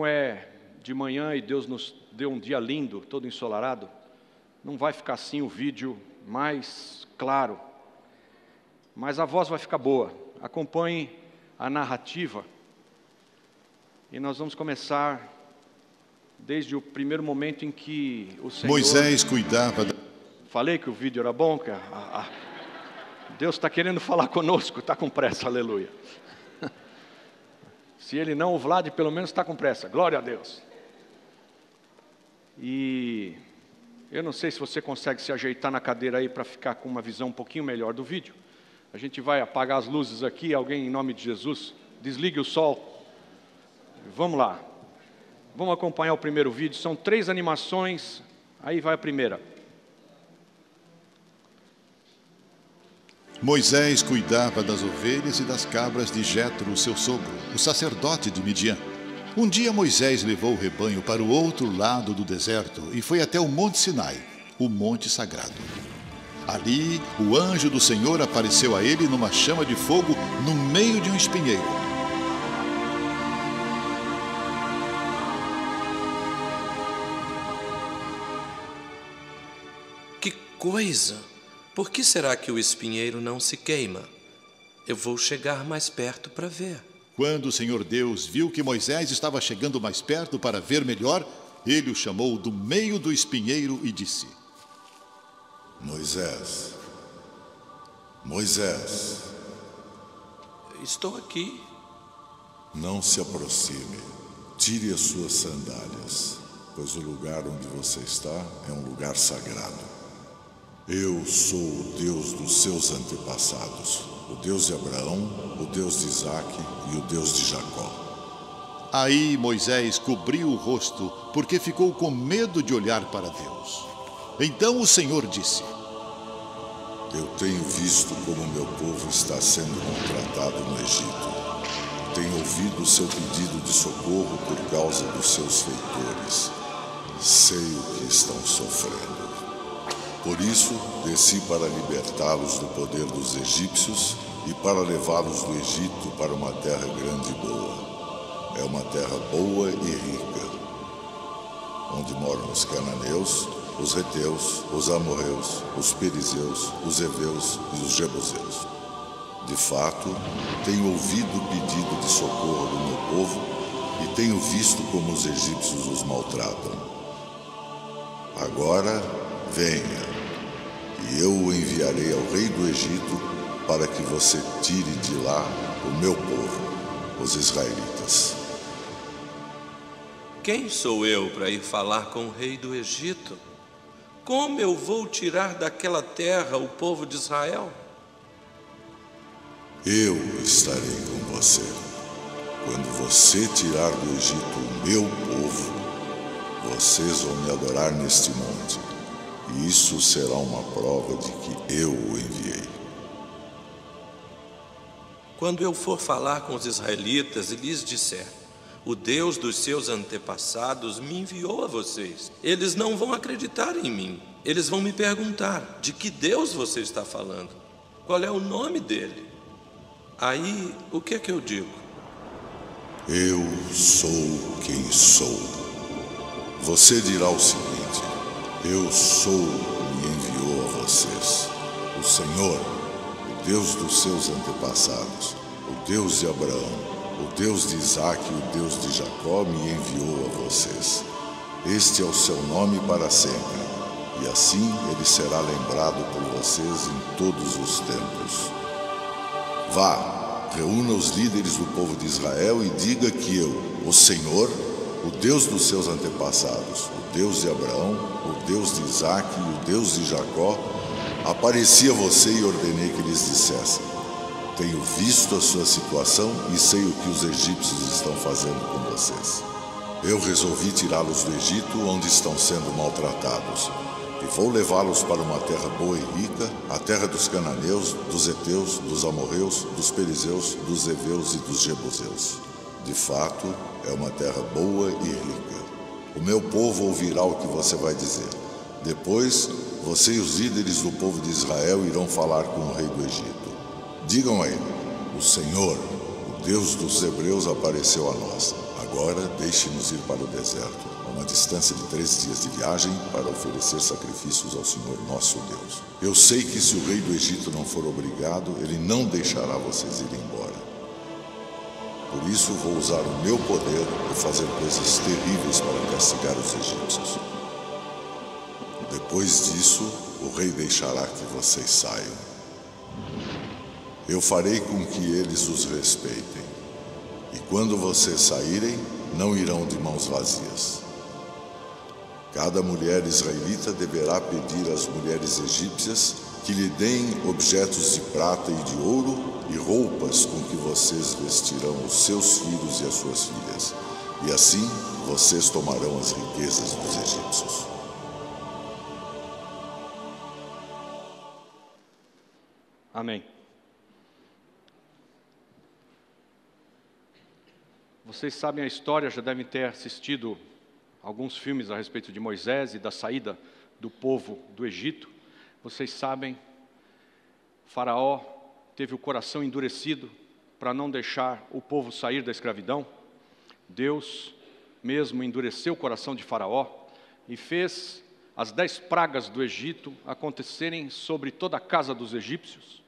como é de manhã e Deus nos deu um dia lindo, todo ensolarado, não vai ficar assim o vídeo mais claro, mas a voz vai ficar boa. Acompanhe a narrativa e nós vamos começar desde o primeiro momento em que o Senhor... Moisés cuidava da... Falei que o vídeo era bom, que Deus está querendo falar conosco, está com pressa, aleluia. Se ele não, o Vlad pelo menos está com pressa, glória a Deus. E eu não sei se você consegue se ajeitar na cadeira aí para ficar com uma visão um pouquinho melhor do vídeo. A gente vai apagar as luzes aqui, alguém em nome de Jesus, desligue o sol. Vamos lá, vamos acompanhar o primeiro vídeo, são 3 animações, aí vai a primeira. Moisés cuidava das ovelhas e das cabras de Jetro, seu sogro, o sacerdote de Midian. Um dia Moisés levou o rebanho para o outro lado do deserto e foi até o Monte Sinai, o monte sagrado. Ali, o anjo do Senhor apareceu a ele numa chama de fogo no meio de um espinheiro. Que coisa! Por que será que o espinheiro não se queima? Eu vou chegar mais perto para ver. Quando o Senhor Deus viu que Moisés estava chegando mais perto para ver melhor, ele o chamou do meio do espinheiro e disse: Moisés, Moisés. Estou aqui. Não se aproxime. Tire as suas sandálias, pois o lugar onde você está é um lugar sagrado. Eu sou o Deus dos seus antepassados, o Deus de Abraão, o Deus de Isaque e o Deus de Jacó. Aí Moisés cobriu o rosto, porque ficou com medo de olhar para Deus. Então o Senhor disse: Eu tenho visto como meu povo está sendo maltratado no Egito. Tenho ouvido o seu pedido de socorro por causa dos seus feitores. Sei o que estão sofrendo. Por isso, desci para libertá-los do poder dos egípcios e para levá-los do Egito para uma terra grande e boa. É uma terra boa e rica, onde moram os cananeus, os heteus, os amorreus, os perizeus, os heveus e os jebuseus. De fato, tenho ouvido o pedido de socorro do meu povo e tenho visto como os egípcios os maltratam. Agora, venha. E eu o enviarei ao rei do Egito para que você tire de lá o meu povo, os israelitas. Quem sou eu para ir falar com o rei do Egito? Como eu vou tirar daquela terra o povo de Israel? Eu estarei com você. Quando você tirar do Egito o meu povo, vocês vão me adorar neste monte. E isso será uma prova de que eu o enviei. Quando eu for falar com os israelitas e lhes disser: o Deus dos seus antepassados me enviou a vocês, eles não vão acreditar em mim. Eles vão me perguntar: de que Deus você está falando? Qual é o nome dele? Aí, o que é que eu digo? Eu sou quem sou. Você dirá o seguinte: eu sou me enviou a vocês. O Senhor, o Deus dos seus antepassados, o Deus de Abraão, o Deus de Isaque e o Deus de Jacó me enviou a vocês. Este é o seu nome para sempre, e assim ele será lembrado por vocês em todos os tempos. Vá, reúna os líderes do povo de Israel e diga que eu, o Senhor, o Deus dos seus antepassados, o Deus de Abraão, o Deus de Isaque e o Deus de Jacó, apareci a você e ordenei que lhes dissessem: tenho visto a sua situação e sei o que os egípcios estão fazendo com vocês. Eu resolvi tirá-los do Egito, onde estão sendo maltratados, e vou levá-los para uma terra boa e rica, a terra dos cananeus, dos heteus, dos amorreus, dos perizeus, dos heveus e dos jebuseus. De fato, é uma terra boa e rica. O meu povo ouvirá o que você vai dizer. Depois, você e os líderes do povo de Israel irão falar com o rei do Egito. Digam a ele: o Senhor, o Deus dos hebreus, apareceu a nós. Agora deixe-nos ir para o deserto, a uma distância de 3 dias de viagem, para oferecer sacrifícios ao Senhor nosso Deus. Eu sei que se o rei do Egito não for obrigado, ele não deixará vocês irem embora. Por isso vou usar o meu poder e fazer coisas terríveis para castigar os egípcios. Depois disso, o rei deixará que vocês saiam. Eu farei com que eles os respeitem. E quando vocês saírem, não irão de mãos vazias. Cada mulher israelita deverá pedir às mulheres egípcias que lhe deem objetos de prata e de ouro e roupas com que vocês vestirão os seus filhos e as suas filhas. E assim vocês tomarão as riquezas dos egípcios. Amém. Vocês sabem a história, já devem ter assistido alguns filmes a respeito de Moisés e da saída do povo do Egito. Vocês sabem, Faraó teve o coração endurecido para não deixar o povo sair da escravidão. Deus mesmo endureceu o coração de Faraó e fez as 10 pragas do Egito acontecerem sobre toda a casa dos egípcios.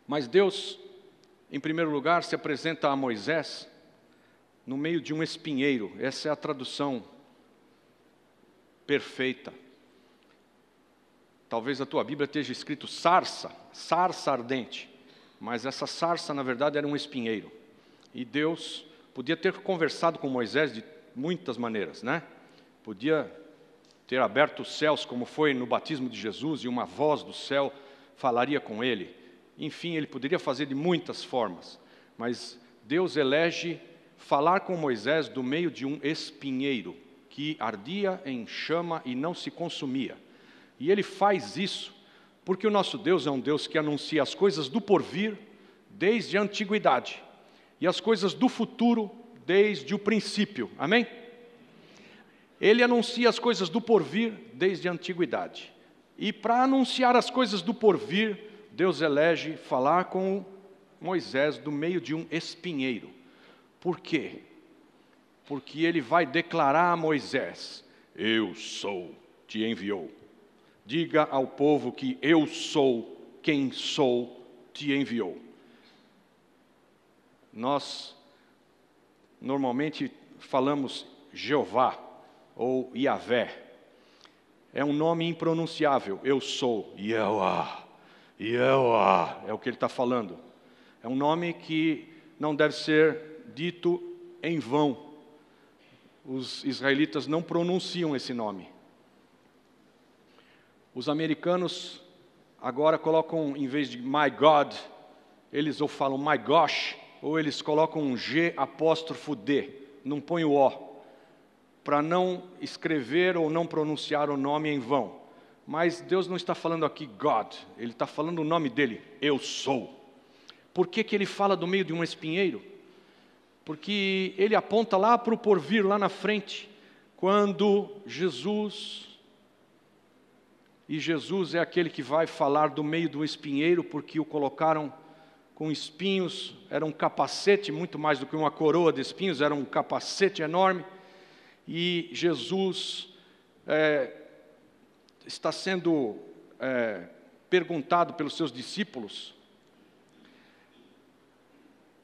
Mas Deus, em primeiro lugar, se apresenta a Moisés no meio de um espinheiro. Essa é a tradução perfeita. Talvez a tua Bíblia esteja escrito sarça, sarça ardente. Mas essa sarça, na verdade, era um espinheiro. E Deus podia ter conversado com Moisés de muitas maneiras, né? Podia ter aberto os céus, como foi no batismo de Jesus, e uma voz do céu falaria com ele. Enfim, ele poderia fazer de muitas formas, mas Deus elege falar com Moisés do meio de um espinheiro, que ardia em chama e não se consumia. E ele faz isso porque o nosso Deus é um Deus que anuncia as coisas do porvir desde a antiguidade, e as coisas do futuro desde o princípio. Amém? Ele anuncia as coisas do porvir desde a antiguidade. E para anunciar as coisas do porvir, Deus elege falar com Moisés do meio de um espinheiro. Por quê? Porque ele vai declarar a Moisés: eu sou, te enviou. Diga ao povo que eu sou quem sou, te enviou. Nós normalmente falamos Jeová ou Yahvé. É um nome impronunciável. Eu sou, Yehová. Yehová é o que ele está falando. É um nome que não deve ser dito em vão. Os israelitas não pronunciam esse nome. Os americanos agora colocam, em vez de my God, eles ou falam my gosh, ou eles colocam um G apóstrofo D, não põe o O, para não escrever ou não pronunciar o nome em vão. Mas Deus não está falando aqui God, Ele está falando o nome dele, eu sou. Por que que Ele fala do meio de um espinheiro? Porque Ele aponta lá para o porvir, lá na frente, quando Jesus é aquele que vai falar do meio do espinheiro, porque o colocaram com espinhos, era um capacete, muito mais do que uma coroa de espinhos, era um capacete enorme, e Jesus está sendo perguntado pelos seus discípulos,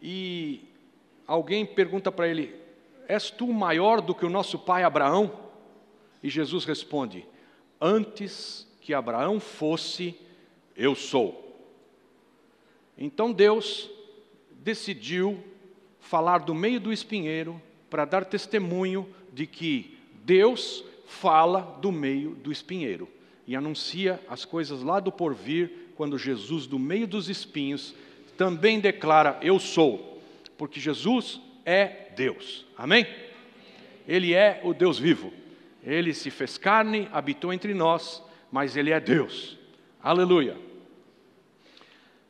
e alguém pergunta para ele: és tu maior do que o nosso pai Abraão? E Jesus responde: antes que Abraão fosse, eu sou. Então Deus decidiu falar do meio do espinheiro para dar testemunho de que Deus fala do meio do espinheiro e anuncia as coisas lá do porvir, quando Jesus, do meio dos espinhos, também declara: eu sou, porque Jesus é Deus. Amém? Ele é o Deus vivo. Ele se fez carne, habitou entre nós, mas Ele é Deus. Aleluia.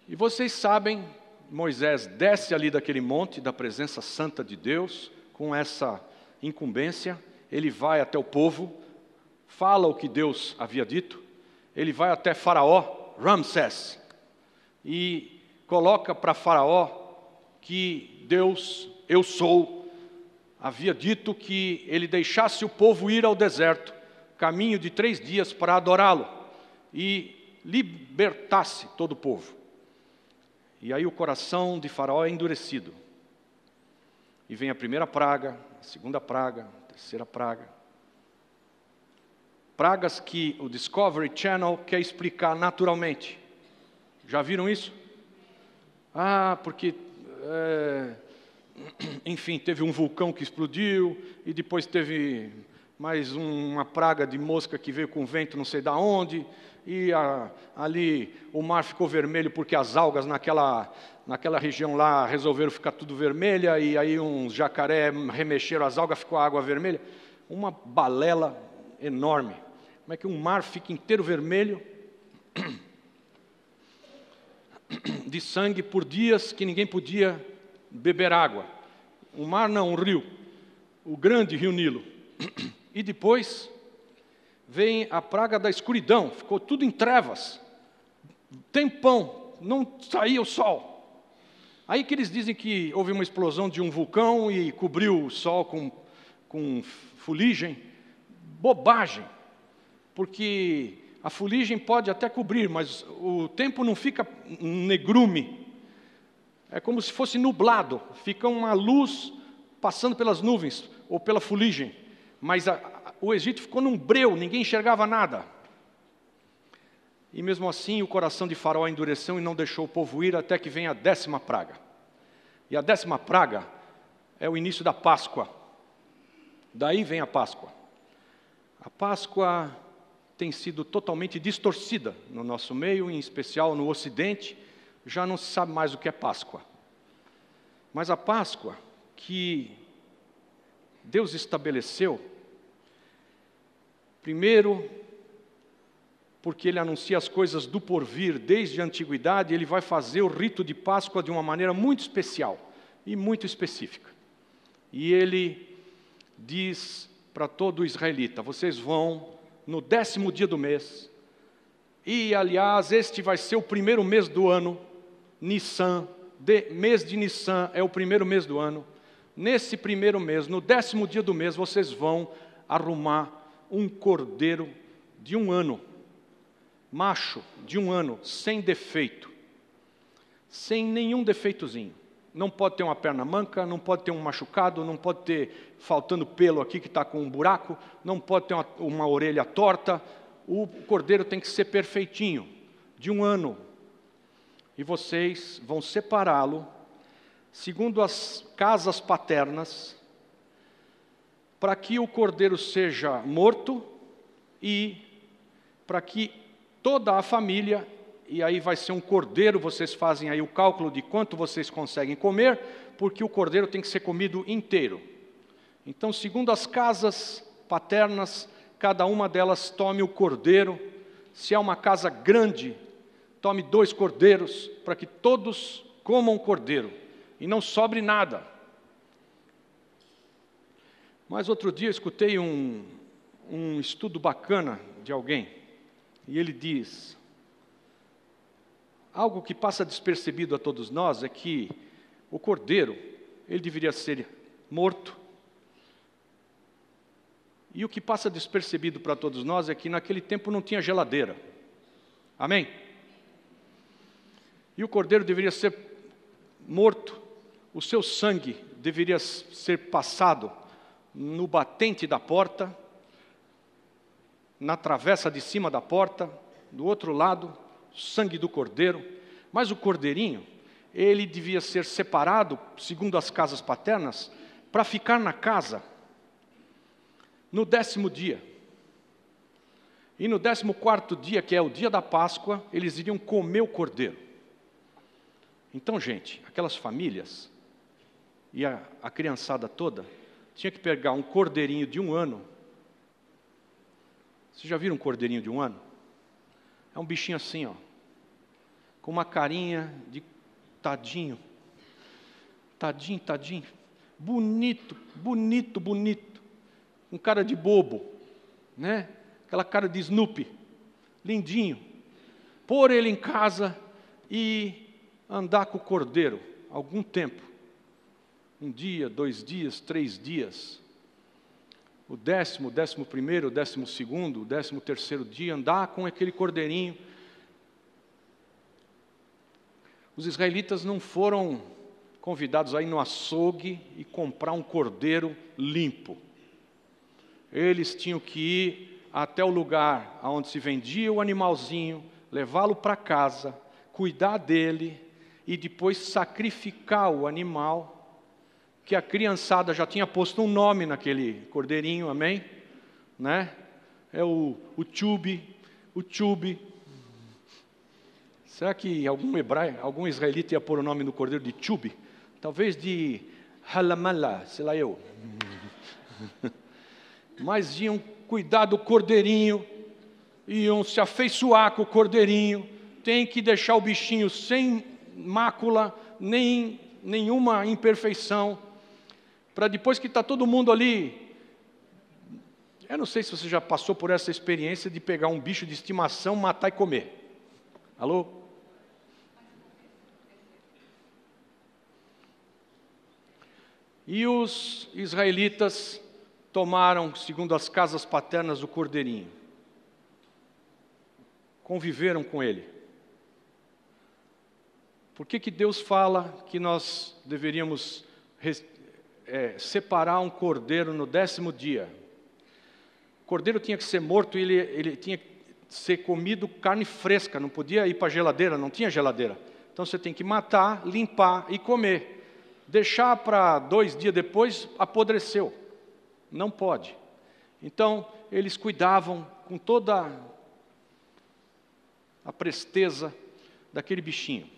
E vocês sabem, Moisés desce ali daquele monte da presença santa de Deus, com essa incumbência. Ele vai até o povo, fala o que Deus havia dito. Ele vai até Faraó, Ramsés, e coloca para Faraó que Deus eu sou, havia dito que ele deixasse o povo ir ao deserto, caminho de 3 dias para adorá-lo, e libertasse todo o povo. E aí o coração de Faraó é endurecido. E vem a primeira praga, a segunda praga, a terceira praga. Pragas que o Discovery Channel quer explicar naturalmente. Já viram isso? Porque, enfim, teve um vulcão que explodiu, e depois teve mais uma praga de mosca que veio com vento não sei de onde, e ali o mar ficou vermelho porque as algas naquela região lá resolveram ficar tudo vermelha, e aí uns jacaré remexeram as algas, ficou a água vermelha. Uma balela enorme. Como é que um mar fica inteiro vermelho, de sangue por dias que ninguém podia beber água? Um mar não, um rio, o grande rio Nilo. E depois vem a praga da escuridão, ficou tudo em trevas, tempão, não saía o sol. Aí que eles dizem que houve uma explosão de um vulcão e cobriu o sol com fuligem. Bobagem, porque a fuligem pode até cobrir, mas o tempo não fica negrume. É como se fosse nublado, fica uma luz passando pelas nuvens ou pela fuligem. Mas o Egito ficou num breu, ninguém enxergava nada. E mesmo assim o coração de Faraó endureceu e não deixou o povo ir até que vem a 10ª praga. E a 10ª praga é o início da Páscoa. Daí vem a Páscoa. A Páscoa tem sido totalmente distorcida no nosso meio, em especial no Ocidente. Já não se sabe mais o que é Páscoa. Mas a Páscoa que Deus estabeleceu, primeiro, porque Ele anuncia as coisas do porvir desde a antiguidade, Ele vai fazer o rito de Páscoa de uma maneira muito especial e muito específica. E Ele diz para todo israelita: vocês vão no 10º dia do mês, e aliás, este vai ser o primeiro mês do ano, Nissan, mês de Nissan é o primeiro mês do ano. Nesse primeiro mês, no 10º dia do mês, vocês vão arrumar um cordeiro de 1 ano, macho de 1 ano, sem defeito, sem nenhum defeitozinho. Não pode ter uma perna manca, não pode ter um machucado, não pode ter faltando pelo aqui que está com um buraco, não pode ter uma orelha torta. O cordeiro tem que ser perfeitinho, de 1 ano. E vocês vão separá-lo, segundo as casas paternas, para que o cordeiro seja morto e para que toda a família, e aí vai ser um cordeiro, vocês fazem aí o cálculo de quanto vocês conseguem comer, porque o cordeiro tem que ser comido inteiro. Então, segundo as casas paternas, cada uma delas tome o cordeiro. Se é uma casa grande, tome 2 cordeiros, para que todos comam cordeiro e não sobre nada. Mas outro dia eu escutei um estudo bacana de alguém, e ele diz: algo que passa despercebido a todos nós é que o cordeiro, ele deveria ser morto. E o que passa despercebido para todos nós é que naquele tempo não tinha geladeira. Amém? E o cordeiro deveria ser morto, o seu sangue deveria ser passado no batente da porta, na travessa de cima da porta, do outro lado, sangue do cordeiro. Mas o cordeirinho, ele devia ser separado, segundo as casas paternas, para ficar na casa no 10º dia. E no 14º dia, que é o dia da Páscoa, eles iriam comer o cordeiro. Então, gente, aquelas famílias e a criançada toda tinha que pegar um cordeirinho de 1 ano. Vocês já viram um cordeirinho de 1 ano? É um bichinho assim, ó, com uma carinha de tadinho, tadinho, tadinho, bonito, bonito, bonito, um cara de bobo, né? Aquela cara de Snoopy, lindinho. Pôr ele em casa e andar com o cordeiro algum tempo. um dia, 2 dias, 3 dias. O 10º, 11º, o 12º, o 13º dia, andar com aquele cordeirinho. Os israelitas não foram convidados a ir no açougue e comprar um cordeiro limpo. Eles tinham que ir até o lugar onde se vendia o animalzinho, levá-lo para casa, cuidar dele e depois sacrificar o animal, que a criançada já tinha posto um nome naquele cordeirinho, amém? Né? É o Tchube. Será que algum israelita ia pôr o nome no cordeiro de Tchube? Talvez de Halamala, sei lá eu. Mas iam cuidar do cordeirinho, iam se afeiçoar com o cordeirinho, tem que deixar o bichinho sem mácula, nenhuma imperfeição, para depois que está todo mundo ali. Eu não sei se você já passou por essa experiência de pegar um bicho de estimação, matar e comer. Alô? E os israelitas tomaram, segundo as casas paternas, o cordeirinho. Conviveram com ele. Por que Deus fala que nós deveríamos separar um cordeiro no 10º dia? O cordeiro tinha que ser morto e ele tinha que ser comido carne fresca, não podia ir para a geladeira, não tinha geladeira. Então você tem que matar, limpar e comer. Deixar para 2 dias depois, apodreceu. Não pode. Então, eles cuidavam com toda a presteza daquele bichinho.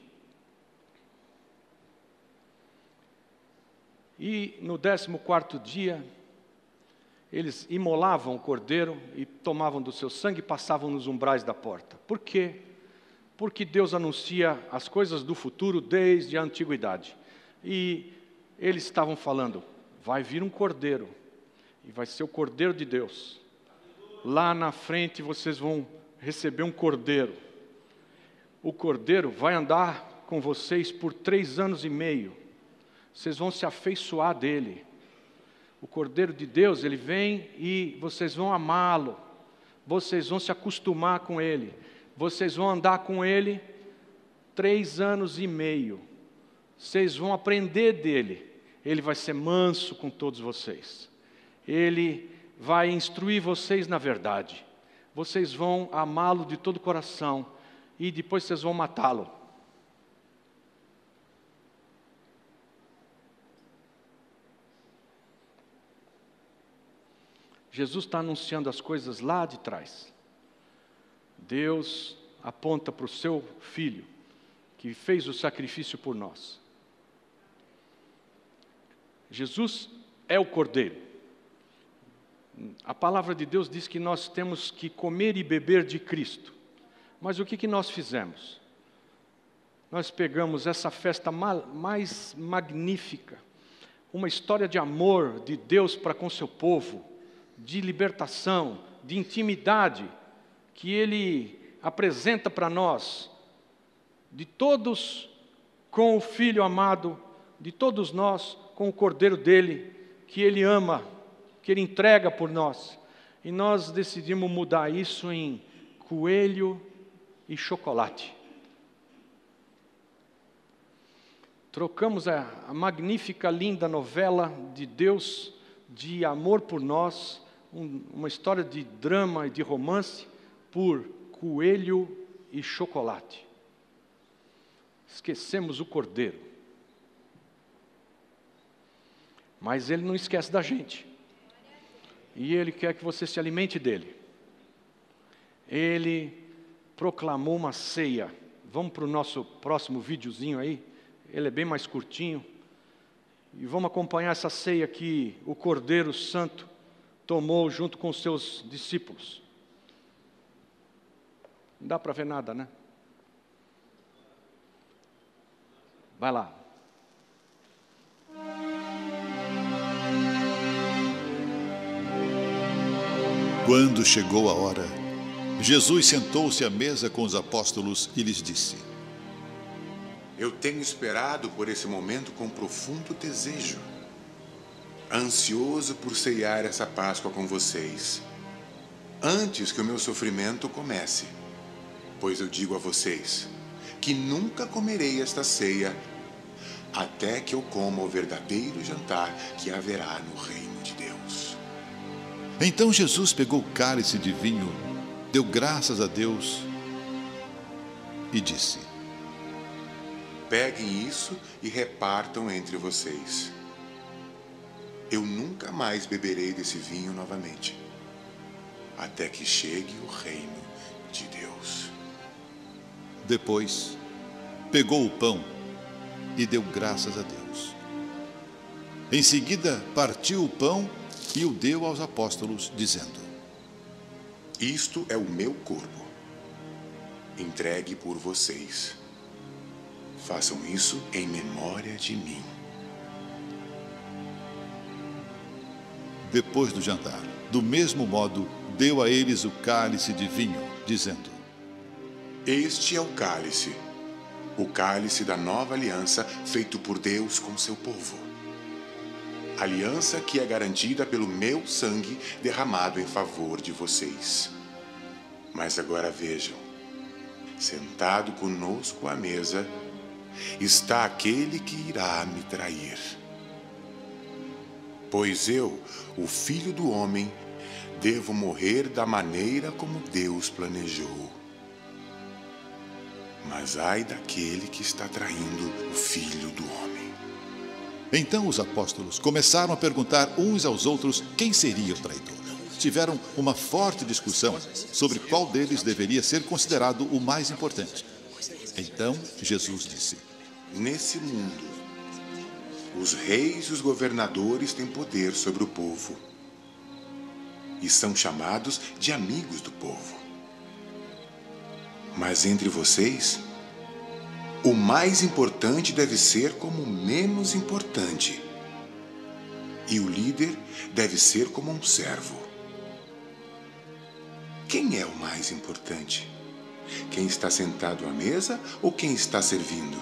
E no 14º dia, eles imolavam o cordeiro e tomavam do seu sangue e passavam nos umbrais da porta. Por quê? Porque Deus anuncia as coisas do futuro desde a antiguidade. E eles estavam falando, vai vir um cordeiro, e vai ser o cordeiro de Deus. Lá na frente vocês vão receber um cordeiro. O cordeiro vai andar com vocês por 3 anos e meio. Vocês vão se afeiçoar dele. O cordeiro de Deus, ele vem e vocês vão amá-lo. Vocês vão se acostumar com ele. Vocês vão andar com ele 3 anos e meio. Vocês vão aprender dele. Ele vai ser manso com todos vocês. Ele vai instruir vocês na verdade. Vocês vão amá-lo de todo o coração. E depois vocês vão matá-lo. Jesus está anunciando as coisas lá de trás. Deus aponta para o seu Filho, que fez o sacrifício por nós. Jesus é o Cordeiro. A palavra de Deus diz que nós temos que comer e beber de Cristo. Mas o que nós fizemos? Nós pegamos essa festa mais magnífica, uma história de amor de Deus para com seu povo, de libertação, de intimidade, que Ele apresenta para nós, de todos com o Filho amado, de todos nós com o Cordeiro dele, que Ele ama, que Ele entrega por nós. E nós decidimos mudar isso em coelho e chocolate. Trocamos a magnífica, linda novela de Deus, de amor por nós, uma história de drama e de romance, por coelho e chocolate. Esquecemos o Cordeiro. Mas Ele não esquece da gente. E Ele quer que você se alimente dele. Ele proclamou uma ceia. Vamos para o nosso próximo videozinho aí. Ele é bem mais curtinho. E vamos acompanhar essa ceia que o Cordeiro Santo tomou junto com os seus discípulos. Não dá para ver nada, né? Vai lá. Quando chegou a hora, Jesus sentou-se à mesa com os apóstolos e lhes disse: Eu tenho esperado por esse momento com profundo desejo, ansioso por ceiar essa Páscoa com vocês, antes que o meu sofrimento comece. Pois eu digo a vocês que nunca comerei esta ceia até que eu coma o verdadeiro jantar que haverá no reino de Deus. Então Jesus pegou o cálice de vinho, deu graças a Deus e disse: Peguem isso e repartam entre vocês. Eu nunca mais beberei desse vinho novamente, até que chegue o reino de Deus. Depois, pegou o pão e deu graças a Deus. Em seguida, partiu o pão e o deu aos apóstolos, dizendo: Isto é o meu corpo, entregue por vocês. Façam isso em memória de mim. Depois do jantar, do mesmo modo, deu a eles o cálice de vinho, dizendo: Este é o cálice da nova aliança feito por Deus com seu povo. Aliança que é garantida pelo meu sangue derramado em favor de vocês. Mas agora vejam, sentado conosco à mesa, está aquele que irá me trair. Pois eu, o Filho do Homem, devo morrer da maneira como Deus planejou. Mas ai daquele que está traindo o Filho do Homem. Então os apóstolos começaram a perguntar uns aos outros quem seria o traidor. Tiveram uma forte discussão sobre qual deles deveria ser considerado o mais importante. Então Jesus disse: Nesse mundo, os reis e os governadores têm poder sobre o povo e são chamados de amigos do povo. Mas entre vocês, o mais importante deve ser como o menos importante, e o líder deve ser como um servo. Quem é o mais importante? Quem está sentado à mesa ou quem está servindo?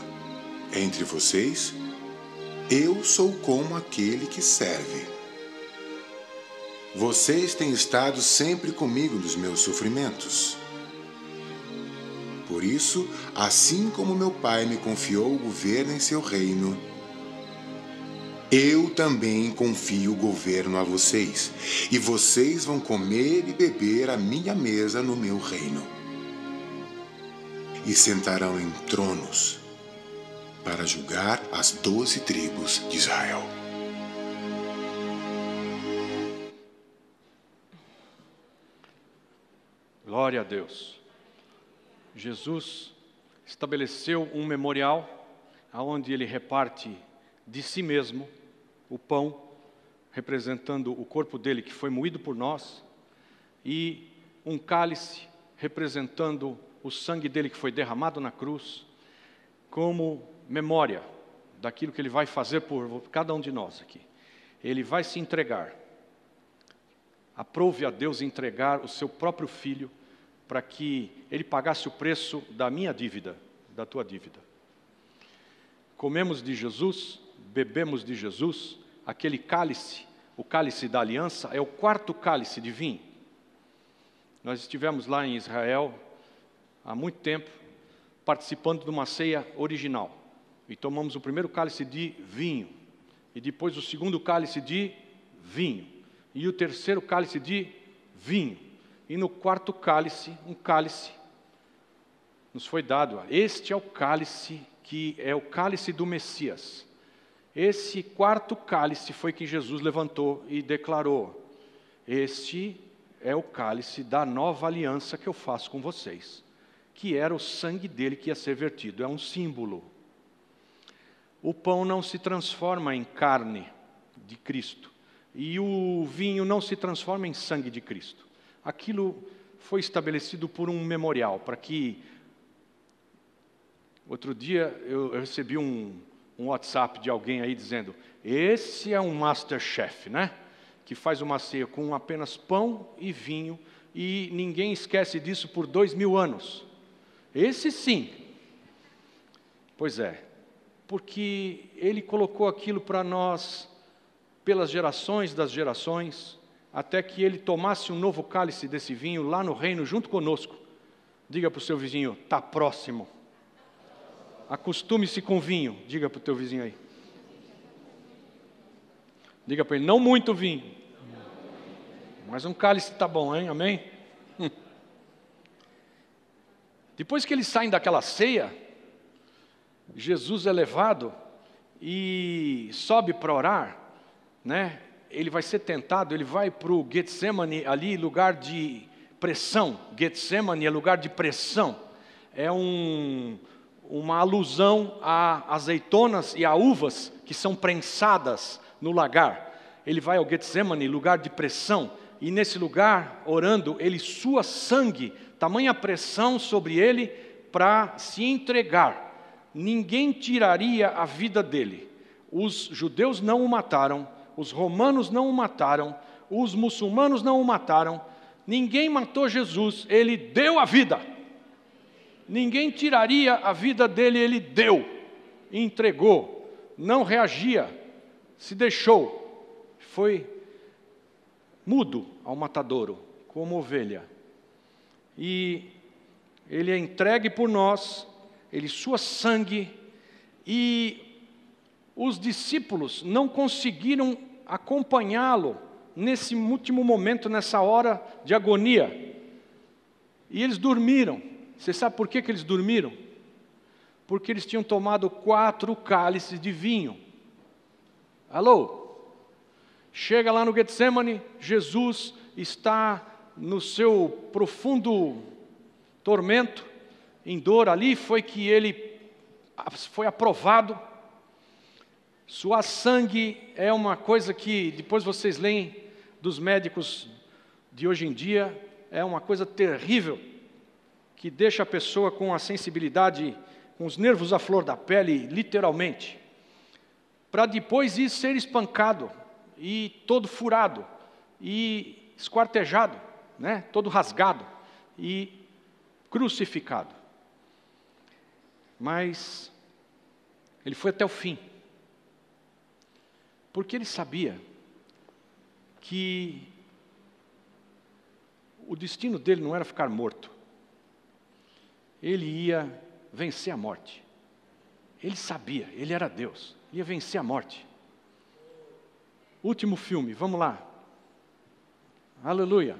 Entre vocês, eu sou como aquele que serve. Vocês têm estado sempre comigo nos meus sofrimentos. Por isso, assim como meu Pai me confiou o governo em seu reino, eu também confio o governo a vocês, e vocês vão comer e beber à minha mesa no meu reino. E sentarão em tronos para julgar as 12 tribos de Israel. Glória a Deus. Jesus estabeleceu um memorial onde ele reparte de si mesmo o pão, representando o corpo dele que foi moído por nós, e um cálice representando o sangue dele que foi derramado na cruz, como memória daquilo que ele vai fazer por cada um de nós aqui. Ele vai se entregar. Aprove a Deus entregar o seu próprio filho para que ele pagasse o preço da minha dívida, da tua dívida. Comemos de Jesus, bebemos de Jesus, aquele cálice, o cálice da aliança, é o 4º cálice de vinho. Nós estivemos lá em Israel há muito tempo, participando de uma ceia original. E tomamos o primeiro cálice de vinho, e depois o segundo cálice de vinho, e o terceiro cálice de vinho. E no 4º cálice, um cálice nos foi dado. Este é o cálice que é o cálice do Messias. Esse 4º cálice foi que Jesus levantou e declarou: este é o cálice da nova aliança que eu faço com vocês, que era o sangue dele que ia ser vertido. É um símbolo. O pão não se transforma em carne de Cristo, e o vinho não se transforma em sangue de Cristo. Aquilo foi estabelecido por um memorial, para que... Outro dia eu recebi um WhatsApp de alguém aí dizendo: esse é um Masterchef, né? Que faz uma ceia com apenas pão e vinho, e ninguém esquece disso por 2000 anos. Esse sim. Pois é, porque Ele colocou aquilo para nós, pelas gerações das gerações, até que Ele tomasse um novo cálice desse vinho lá no reino junto conosco. Diga para o seu vizinho, está próximo. Acostume-se com vinho. Diga para o teu vizinho aí. Diga para ele, não muito vinho. Mas um cálice está bom, hein? Amém? Depois que eles saem daquela ceia, Jesus é levado e sobe para orar, né? Ele vai ser tentado, ele vai para o Getsemane, ali lugar de pressão. Getsemane é lugar de pressão. É uma alusão a azeitonas e a uvas que são prensadas no lagar. Ele vai ao Getsemane, lugar de pressão, e nesse lugar, orando, ele sua sangue, tamanha pressão sobre ele para se entregar. Ninguém tiraria a vida dele. Os judeus não o mataram, os romanos não o mataram, os muçulmanos não o mataram, ninguém matou Jesus, ele deu a vida. Ninguém tiraria a vida dele, ele deu, entregou, não reagia, se deixou, foi mudo ao matadouro, como ovelha. E ele é entregue por nós, ele sua sangue, e os discípulos não conseguiram acompanhá-lo nesse último momento, nessa hora de agonia. E eles dormiram. Você sabe por que eles dormiram? Porque eles tinham tomado 4 cálices de vinho. Alô? Chega lá no Getsemane, Jesus está no seu profundo tormento, em dor. Ali foi que ele foi aprovado. Suar sangue é uma coisa que, depois vocês leem dos médicos de hoje em dia, é uma coisa terrível, que deixa a pessoa com a sensibilidade, com os nervos à flor da pele, literalmente, para depois ir ser espancado, e todo furado, e esquartejado, né? Todo rasgado, e crucificado. Mas ele foi até o fim, porque ele sabia que o destino dele não era ficar morto. Ele ia vencer a morte. Ele sabia, ele era Deus, ia vencer a morte. Último filme, vamos lá. Aleluia.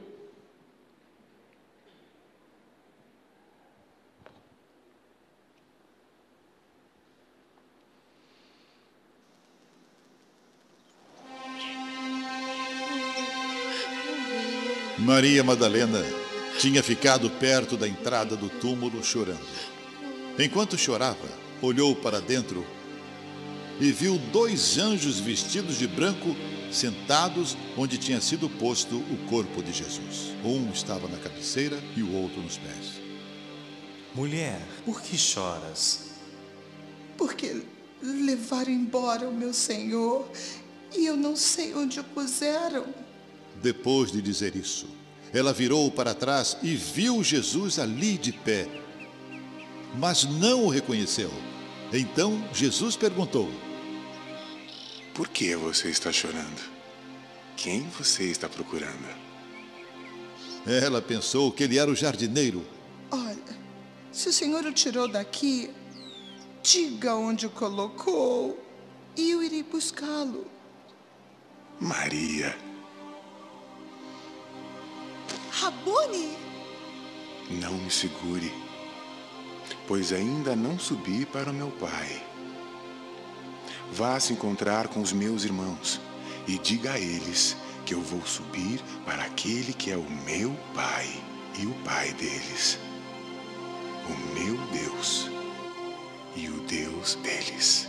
Maria Madalena tinha ficado perto da entrada do túmulo chorando. Enquanto chorava, olhou para dentro e viu 2 anjos vestidos de branco sentados onde tinha sido posto o corpo de Jesus. Um estava na cabeceira e o outro nos pés. Mulher, por que choras? Porque levaram embora o meu Senhor e eu não sei onde o puseram. Depois de dizer isso, ela virou para trás e viu Jesus ali de pé, mas não o reconheceu. Então Jesus perguntou: Por que você está chorando? Quem você está procurando? Ela pensou que ele era o jardineiro. Olha, se o Senhor o tirou daqui, diga onde o colocou e eu irei buscá-lo. Maria. Rabone! Não me segure, pois ainda não subi para o meu Pai. Vá se encontrar com os meus irmãos e diga a eles que eu vou subir para aquele que é o meu Pai e o Pai deles, o meu Deus e o Deus deles.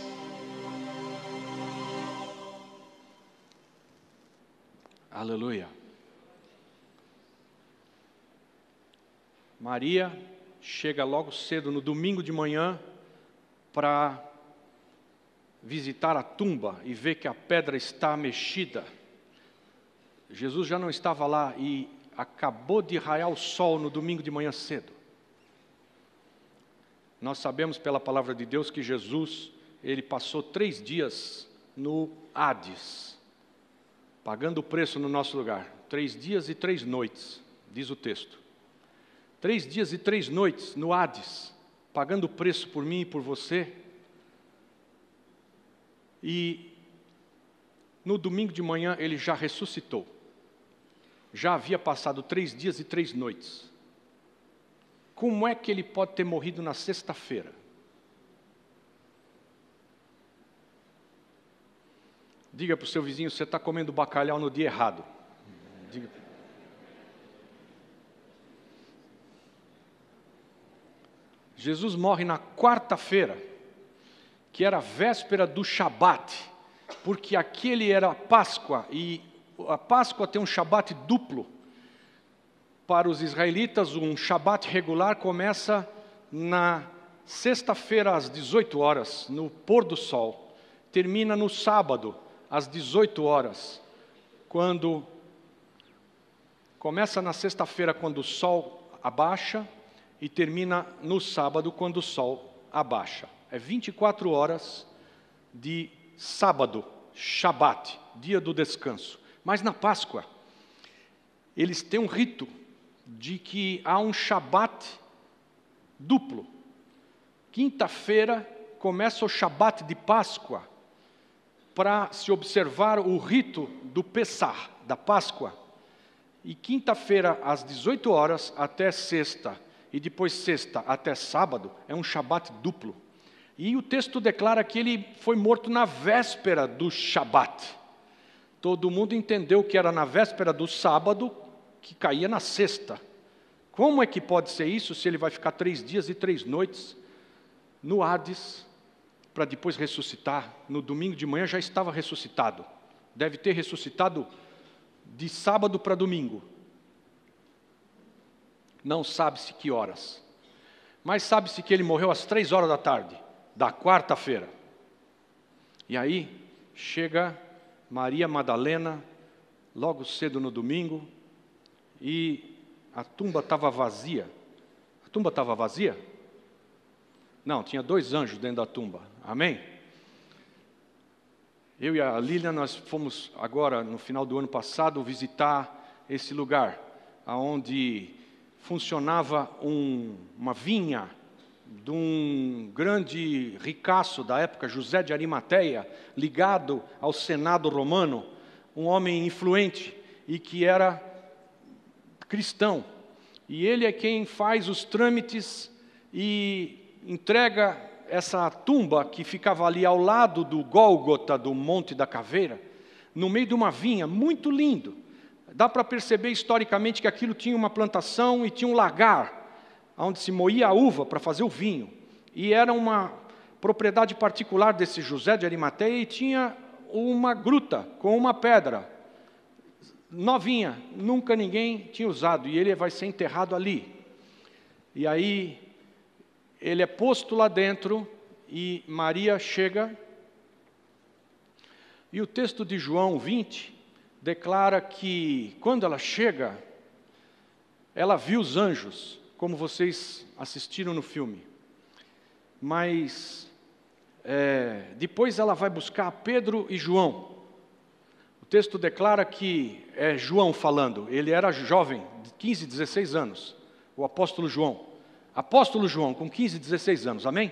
Aleluia. Maria chega logo cedo no domingo de manhã para visitar a tumba e ver que a pedra está mexida. Jesus já não estava lá e acabou de raiar o sol no domingo de manhã cedo. Nós sabemos pela palavra de Deus que Jesus ele passou 3 dias no Hades, pagando o preço no nosso lugar. 3 dias e 3 noites, diz o texto. 3 dias e 3 noites no Hades, pagando o preço por mim e por você. E no domingo de manhã ele já ressuscitou. Já havia passado 3 dias e 3 noites. Como é que ele pode ter morrido na sexta-feira? Diga para o seu vizinho, você está comendo bacalhau no dia errado. Diga. Jesus morre na quarta-feira, que era a véspera do Shabat, porque aquele era Páscoa, e a Páscoa tem um Shabat duplo. Para os israelitas, um Shabat regular começa na sexta-feira às 18 horas, no pôr do sol. Termina no sábado, às 18 horas. Quando começa na sexta-feira, quando o sol abaixa, e termina no sábado, quando o sol abaixa. É 24 horas de sábado, Shabat, dia do descanso. Mas na Páscoa, eles têm um rito de que há um Shabat duplo. Quinta-feira começa o Shabat de Páscoa, para se observar o rito do Pessah, da Páscoa. E quinta-feira, às 18 horas, até sexta, e depois sexta até sábado, é um Shabat duplo. E o texto declara que ele foi morto na véspera do Shabat. Todo mundo entendeu que era na véspera do sábado, que caía na sexta. Como é que pode ser isso, se ele vai ficar 3 dias e 3 noites no Hades, para depois ressuscitar? No domingo de manhã já estava ressuscitado. Deve ter ressuscitado de sábado para domingo. Não sabe-se que horas. Mas sabe-se que ele morreu às 3 horas da tarde, da quarta-feira. E aí, chega Maria Madalena, logo cedo no domingo, e a tumba estava vazia. A tumba estava vazia? Não, tinha 2 anjos dentro da tumba. Amém? Eu e a Lilian, nós fomos agora, no final do ano passado, visitar esse lugar, onde funcionava uma vinha de um grande ricaço da época, José de Arimateia, ligado ao Senado romano, um homem influente e que era cristão. E ele é quem faz os trâmites e entrega essa tumba que ficava ali ao lado do Gólgota, do Monte da Caveira, no meio de uma vinha, muito lindo. Dá para perceber historicamente que aquilo tinha uma plantação e tinha um lagar, onde se moía a uva para fazer o vinho. E era uma propriedade particular desse José de Arimateia e tinha uma gruta com uma pedra, novinha, nunca ninguém tinha usado, e ele vai ser enterrado ali. E aí, ele é posto lá dentro, e Maria chega, e o texto de João 20 declara que, quando ela chega, ela viu os anjos, como vocês assistiram no filme. Mas, depois ela vai buscar Pedro e João. O texto declara que é João falando, ele era jovem, de 15, 16 anos, o apóstolo João. Apóstolo João, com 15, 16 anos, amém?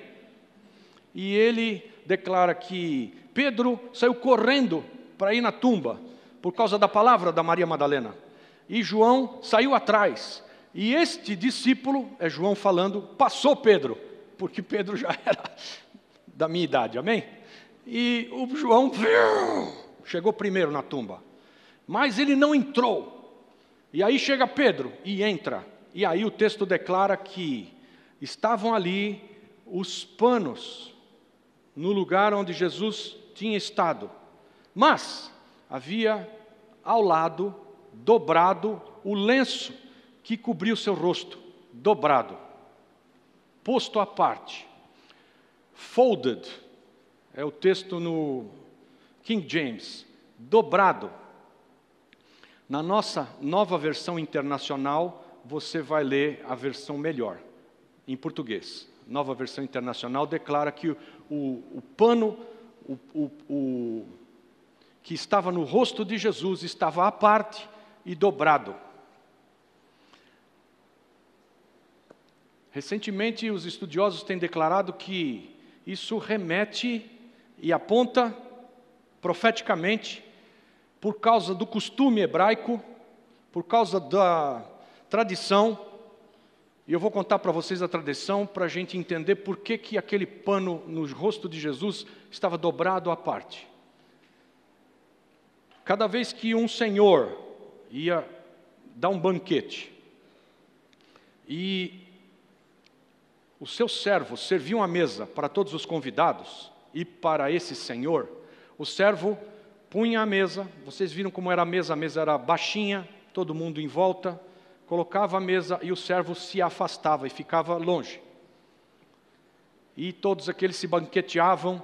E ele declara que Pedro saiu correndo para ir na tumba, por causa da palavra da Maria Madalena. E João saiu atrás. E este discípulo, é João falando, passou Pedro, porque Pedro já era da minha idade, amém? E o João chegou primeiro na tumba. Mas ele não entrou. E aí chega Pedro e entra. E aí o texto declara que estavam ali os panos no lugar onde Jesus tinha estado. Mas havia ao lado, dobrado, o lenço que cobria o seu rosto, dobrado, posto à parte. Folded, é o texto no King James, dobrado. Na nossa nova versão internacional, você vai ler a versão melhor, em português. Nova versão internacional declara que o pano que estava no rosto de Jesus estava à parte e dobrado. Recentemente, os estudiosos têm declarado que isso remete e aponta profeticamente, por causa do costume hebraico, por causa da tradição, e eu vou contar para vocês a tradição para a gente entender por que aquele pano no rosto de Jesus estava dobrado à parte. Cada vez que um senhor ia dar um banquete e o seu servo servia uma mesa para todos os convidados e para esse senhor, o servo punha a mesa, vocês viram como era a mesa era baixinha, todo mundo em volta, colocava a mesa e o servo se afastava e ficava longe. E todos aqueles se banqueteavam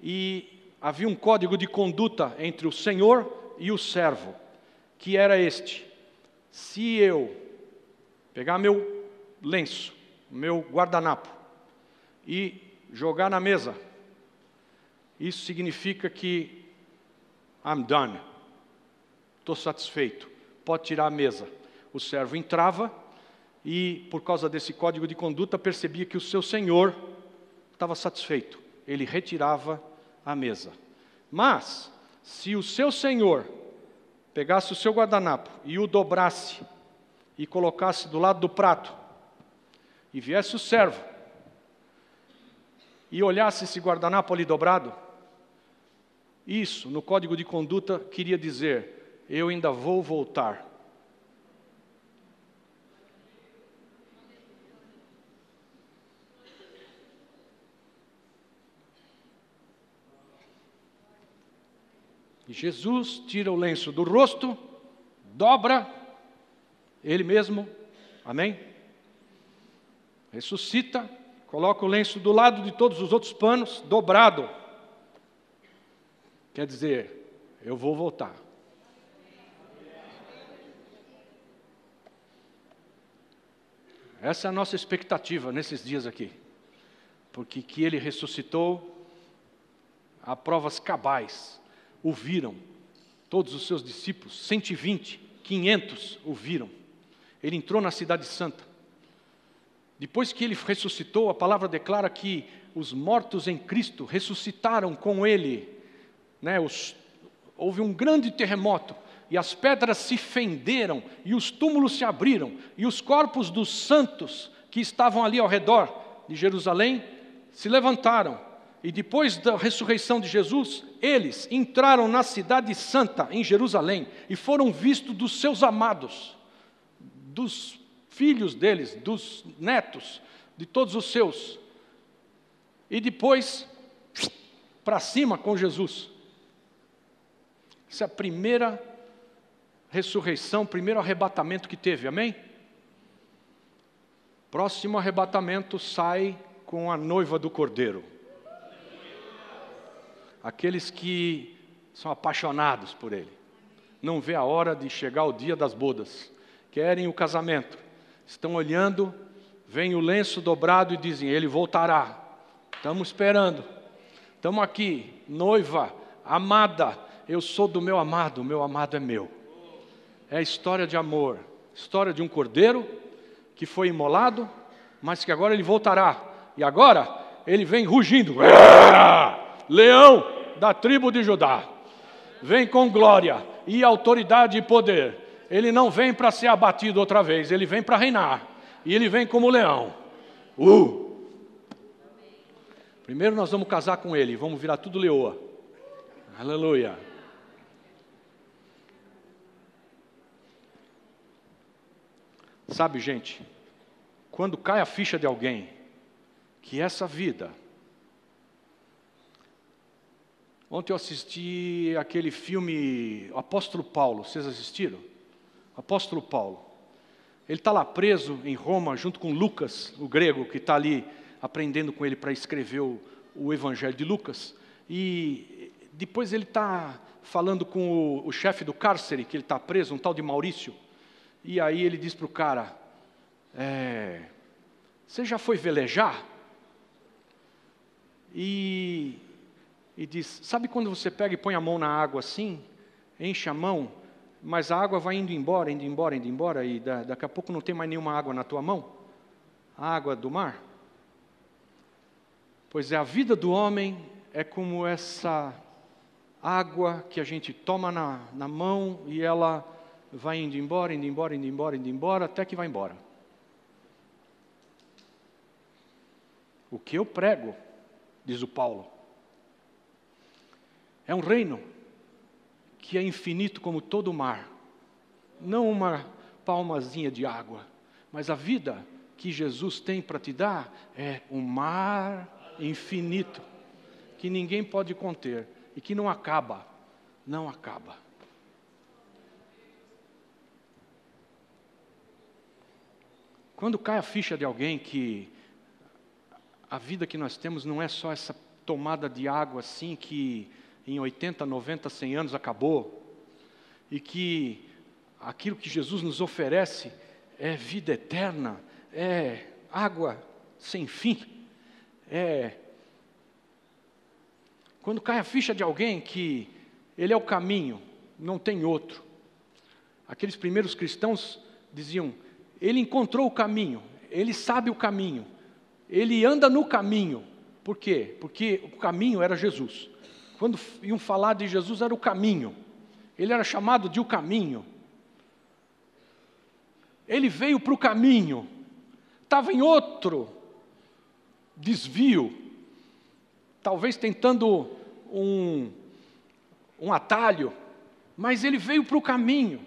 e havia um código de conduta entre o senhor e o servo, que era este: se eu pegar meu lenço, meu guardanapo e jogar na mesa, isso significa que I'm done, estou satisfeito, pode tirar a mesa. O servo entrava e, por causa desse código de conduta, percebia que o seu senhor estava satisfeito, ele retirava a mesa. Mas, se o seu senhor pegasse o seu guardanapo e o dobrasse e colocasse do lado do prato, e viesse o servo e olhasse esse guardanapo ali dobrado, isso, no código de conduta, queria dizer: eu ainda vou voltar. E Jesus tira o lenço do rosto, dobra, ele mesmo, amém? Ressuscita, coloca o lenço do lado de todos os outros panos, dobrado. Quer dizer, eu vou voltar. Essa é a nossa expectativa nesses dias aqui. Porque que ele ressuscitou, há provas cabais. O viram, todos os seus discípulos, 120, 500 o viram. Ele entrou na cidade santa. Depois que ele ressuscitou, a palavra declara que os mortos em Cristo ressuscitaram com ele. Houve um grande terremoto, e as pedras se fenderam, e os túmulos se abriram, e os corpos dos santos que estavam ali ao redor de Jerusalém se levantaram. E depois da ressurreição de Jesus, eles entraram na cidade santa, em Jerusalém, e foram vistos dos seus amados, dos filhos deles, dos netos, de todos os seus. E depois, para cima com Jesus. Essa é a primeira ressurreição, primeiro arrebatamento que teve, amém? Próximo arrebatamento sai com a noiva do Cordeiro. Aqueles que são apaixonados por ele. Não vê a hora de chegar o dia das bodas. Querem o casamento. Estão olhando, vem o lenço dobrado e dizem: ele voltará. Estamos esperando. Estamos aqui, noiva, amada. Eu sou do meu amado, o meu amado é meu. É a história de amor. História de um cordeiro que foi imolado, mas que agora ele voltará. E agora ele vem rugindo. Leão da tribo de Judá. Vem com glória e autoridade e poder. Ele não vem para ser abatido outra vez, ele vem para reinar. E ele vem como leão. Primeiro nós vamos casar com ele, vamos virar tudo leoa. Aleluia. Sabe, gente, quando cai a ficha de alguém, que essa vida... Ontem eu assisti aquele filme Apóstolo Paulo, vocês assistiram? Apóstolo Paulo. Ele está lá preso em Roma, junto com Lucas, o grego, que está ali aprendendo com ele para escrever o Evangelho de Lucas. E depois ele está falando com o chefe do cárcere, que ele está preso, um tal de Maurício. E aí ele diz para o cara: você já foi velejar? e diz, sabe quando você pega e põe a mão na água assim, enche a mão, mas a água vai indo embora, indo embora, indo embora, e daqui a pouco não tem mais nenhuma água na tua mão? A água do mar? Pois é, a vida do homem é como essa água que a gente toma na mão e ela vai indo embora, indo embora, indo embora, indo embora, até que vai embora. O que eu prego, diz o Paulo, é um reino que é infinito como todo o mar. Não uma palmazinha de água, mas a vida que Jesus tem para te dar é um mar infinito, que ninguém pode conter e que não acaba, não acaba. Quando cai a ficha de alguém que a vida que nós temos não é só essa tomada de água assim que em 80, 90, 100 anos acabou, e que aquilo que Jesus nos oferece é vida eterna, é água sem fim, quando cai a ficha de alguém que ele é o caminho, não tem outro. Aqueles primeiros cristãos diziam, ele encontrou o caminho, ele sabe o caminho, ele anda no caminho. Por quê? Porque o caminho era Jesus. Quando iam falar de Jesus, era o caminho. Ele era chamado de o caminho. Ele veio para o caminho. Estava em outro desvio. Talvez tentando um atalho. Mas ele veio para o caminho.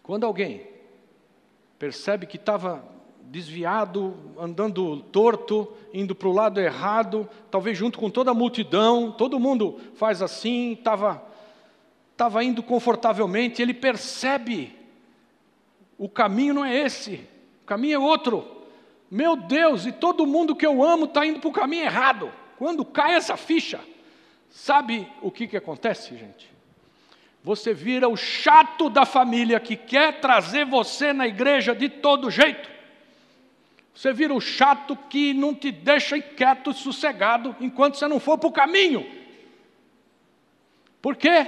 Quando alguém percebe que estava desviado, andando torto, indo para o lado errado, talvez junto com toda a multidão, todo mundo faz assim, estava indo confortavelmente, ele percebe, o caminho não é esse, o caminho é outro. Meu Deus, e todo mundo que eu amo está indo para o caminho errado. Quando cai essa ficha, sabe o que acontece, gente? Você vira o chato da família que quer trazer você na igreja de todo jeito. Você vira o chato que não te deixa quieto e sossegado enquanto você não for para o caminho. Por quê?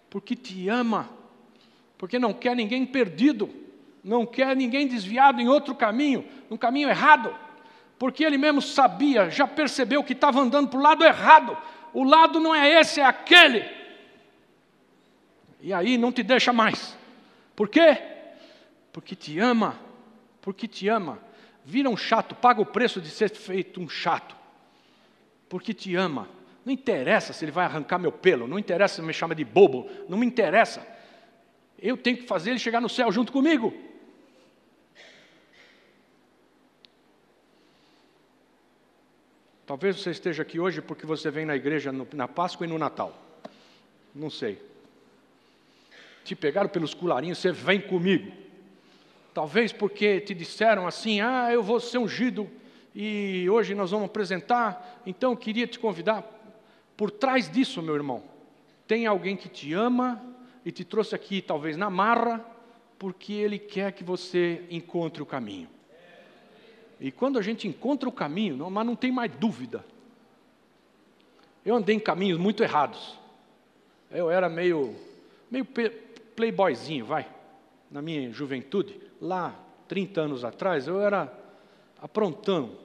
Porque te ama. Porque não quer ninguém perdido. Não quer ninguém desviado em outro caminho, no caminho errado. Porque ele mesmo sabia, já percebeu que estava andando para o lado errado. O lado não é esse, é aquele. E aí não te deixa mais. Por quê? Porque te ama. Porque te ama. Vira um chato, paga o preço de ser feito um chato. Porque te ama. Não interessa se ele vai arrancar meu pelo, não interessa se ele me chama de bobo, não me interessa. Eu tenho que fazer ele chegar no céu junto comigo. Talvez você esteja aqui hoje porque você vem na igreja na Páscoa e no Natal. Não sei. Te pegaram pelos colarinhos, você vem comigo. Talvez porque te disseram assim, eu vou ser ungido e hoje nós vamos apresentar, então eu queria te convidar. Por trás disso, meu irmão, tem alguém que te ama e te trouxe aqui talvez na marra, porque ele quer que você encontre o caminho. E quando a gente encontra o caminho, mas não tem mais dúvida. Eu andei em caminhos muito errados. Eu era meio playboyzinho, na minha juventude. Lá, 30 anos atrás, eu era aprontão.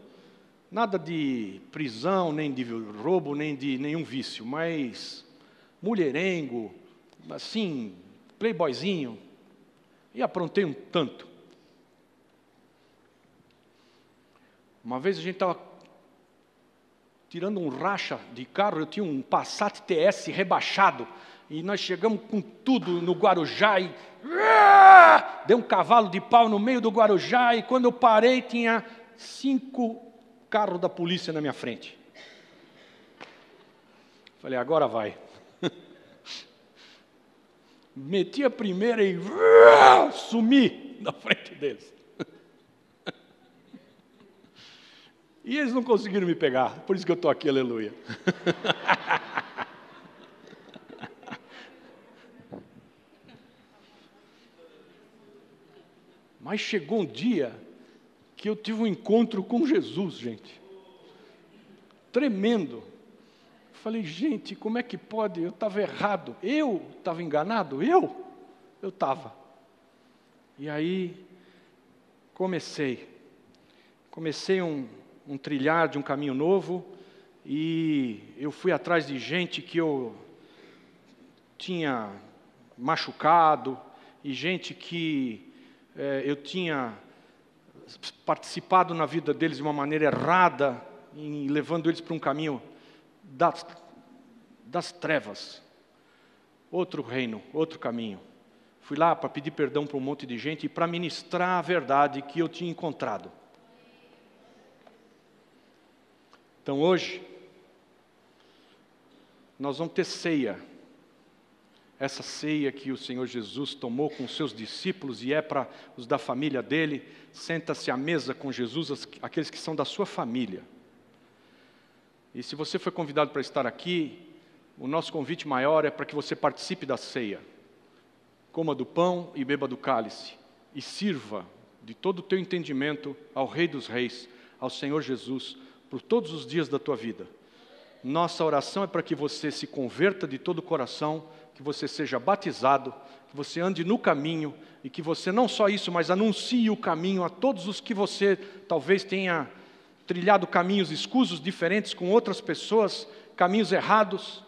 Nada de prisão, nem de roubo, nem de nenhum vício, mas mulherengo, assim, playboyzinho. E aprontei um tanto. Uma vez a gente estava tirando um racha de carro, eu tinha um Passat TS rebaixado, e nós chegamos com tudo no Guarujá, e deu um cavalo de pau no meio do Guarujá, e quando eu parei tinha 5 carros da polícia na minha frente. Falei, agora vai. Meti a primeira e sumi na frente deles. E eles não conseguiram me pegar, por isso que eu estou aqui, aleluia. Mas chegou um dia que eu tive um encontro com Jesus, gente. Tremendo. Falei, gente, como é que pode? Eu estava errado. Eu estava enganado? Eu estava. E aí, comecei um trilhar de um caminho novo, e eu fui atrás de gente que eu tinha machucado, e gente que eu tinha participado na vida deles de uma maneira errada, levando eles para um caminho das trevas. Outro reino, outro caminho. Fui lá para pedir perdão para um monte de gente e para ministrar a verdade que eu tinha encontrado. Então hoje, nós vamos ter ceia. Essa ceia que o Senhor Jesus tomou com os seus discípulos e é para os da família dele. Senta-se à mesa com Jesus, aqueles que são da sua família. E se você foi convidado para estar aqui, o nosso convite maior é para que você participe da ceia. Coma do pão e beba do cálice. E sirva de todo o teu entendimento ao Rei dos Reis, ao Senhor Jesus, por todos os dias da tua vida. Nossa oração é para que você se converta de todo o coração, que você seja batizado, que você ande no caminho, e que você não só isso, mas anuncie o caminho a todos os que você talvez tenha trilhado caminhos escusos, diferentes com outras pessoas, caminhos errados.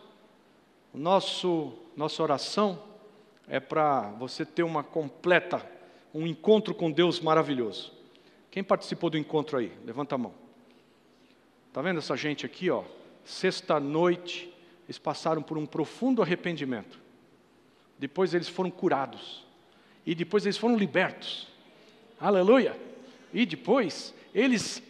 Nossa oração é para você ter um encontro com Deus maravilhoso. Quem participou do encontro aí? Levanta a mão. Está vendo essa gente aqui, ó? Sexta-noite, eles passaram por um profundo arrependimento. Depois eles foram curados. E depois eles foram libertos. Aleluia! E depois eles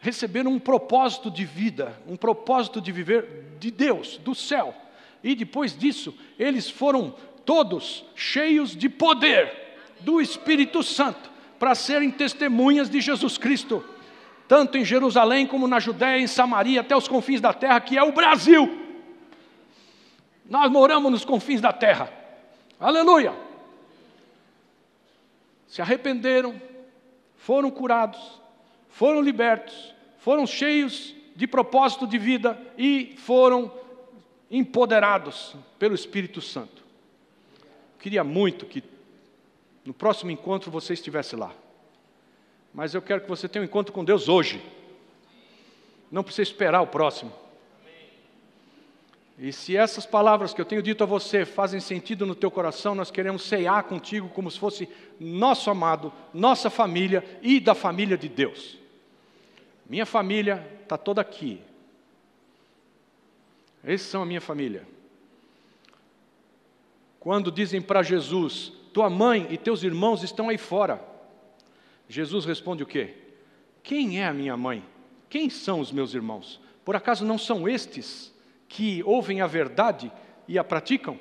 receberam um propósito de vida, um propósito de viver de Deus, do céu. E depois disso, eles foram todos cheios de poder do Espírito Santo, para serem testemunhas de Jesus Cristo, tanto em Jerusalém como na Judéia, em Samaria, até os confins da terra, que é o Brasil. Nós moramos nos confins da terra. Aleluia! Se arrependeram, foram curados, foram libertos, foram cheios de propósito de vida e foram empoderados pelo Espírito Santo. Queria muito que no próximo encontro você estivesse lá. Mas eu quero que você tenha um encontro com Deus hoje. Não precisa esperar o próximo. E se essas palavras que eu tenho dito a você fazem sentido no teu coração, nós queremos ceiar contigo como se fosse nosso amado, nossa família e da família de Deus. Minha família está toda aqui. Esses são a minha família. Quando dizem para Jesus, tua mãe e teus irmãos estão aí fora, Jesus responde o quê? Quem é a minha mãe? Quem são os meus irmãos? Por acaso não são estes que ouvem a verdade e a praticam?